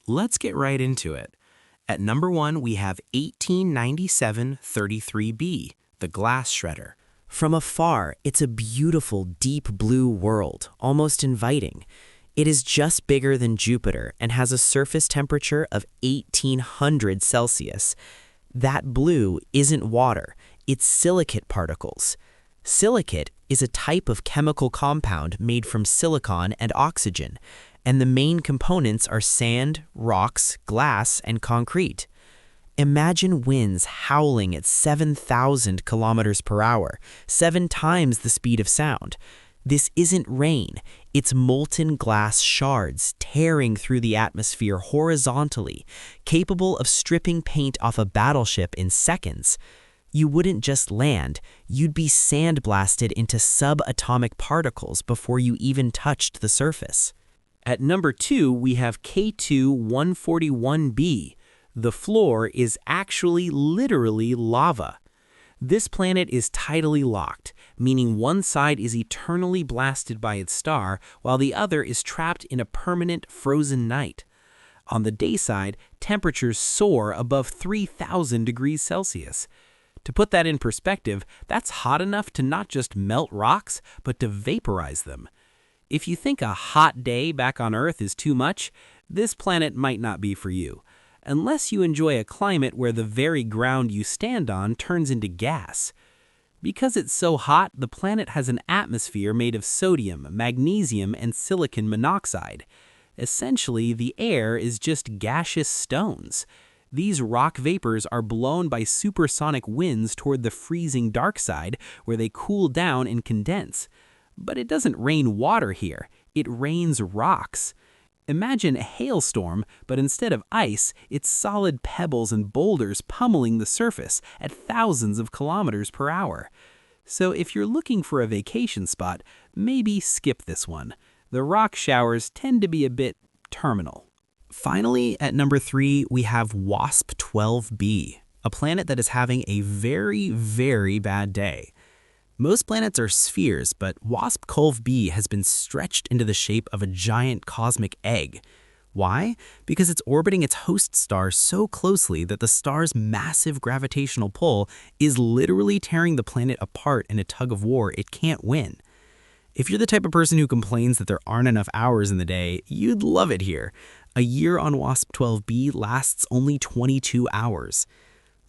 Let's get right into it. At number 1, we have 1897 33b, the Glass Shredder. From afar, it's a beautiful deep blue world, almost inviting. It is just bigger than Jupiter and has a surface temperature of 1800 Celsius. That blue isn't water, it's silicate particles. Silicate is a type of chemical compound made from silicon and oxygen, and the main components are sand, rocks, glass, and concrete. Imagine winds howling at 7,000 kilometers per hour, 7 times the speed of sound. This isn't rain, it's molten glass shards tearing through the atmosphere horizontally, capable of stripping paint off a battleship in seconds. You wouldn't just land, you'd be sandblasted into subatomic particles before you even touched the surface. At number 2, we have K2-141b. The floor is actually literally lava. This planet is tidally locked, meaning one side is eternally blasted by its star, while the other is trapped in a permanent frozen night. On the day side, temperatures soar above 3,000 degrees Celsius. To put that in perspective, that's hot enough to not just melt rocks, but to vaporize them. If you think a hot day back on Earth is too much, this planet might not be for you, unless you enjoy a climate where the very ground you stand on turns into gas. Because it's so hot, the planet has an atmosphere made of sodium, magnesium, and silicon monoxide. Essentially, the air is just gaseous stones. These rock vapors are blown by supersonic winds toward the freezing dark side, where they cool down and condense. But it doesn't rain water here, it rains rocks. Imagine a hailstorm, but instead of ice, it's solid pebbles and boulders pummeling the surface at thousands of kilometers per hour. So if you're looking for a vacation spot, maybe skip this one. The rock showers tend to be a bit terminal. Finally, at number 3, we have WASP-12b, a planet that is having a very, very bad day. Most planets are spheres, but WASP-12b has been stretched into the shape of a giant cosmic egg. Why? Because it's orbiting its host star so closely that the star's massive gravitational pull is literally tearing the planet apart in a tug of war it can't win. If you're the type of person who complains that there aren't enough hours in the day, you'd love it here. A year on WASP-12b lasts only 22 hours.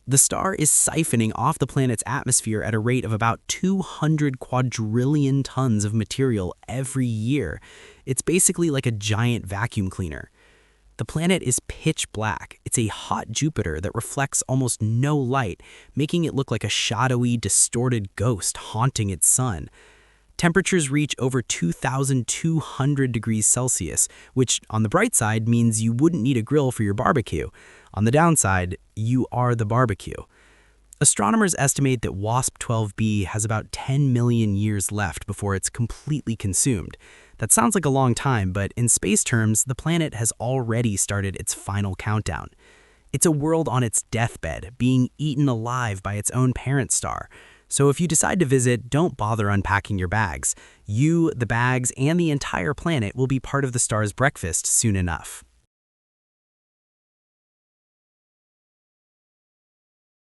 The star is siphoning off the planet's atmosphere at a rate of about 200 quadrillion tons of material every year. It's basically like a giant vacuum cleaner. The planet is pitch black. It's a hot Jupiter that reflects almost no light, making it look like a shadowy, distorted ghost haunting its sun. Temperatures reach over 2,200 degrees Celsius, which on the bright side means you wouldn't need a grill for your barbecue. On the downside, you are the barbecue. Astronomers estimate that WASP-12b has about 10 million years left before it's completely consumed. That sounds like a long time, but in space terms, the planet has already started its final countdown. It's a world on its deathbed, being eaten alive by its own parent star. So if you decide to visit, don't bother unpacking your bags. You, the bags, and the entire planet will be part of the star's breakfast soon enough.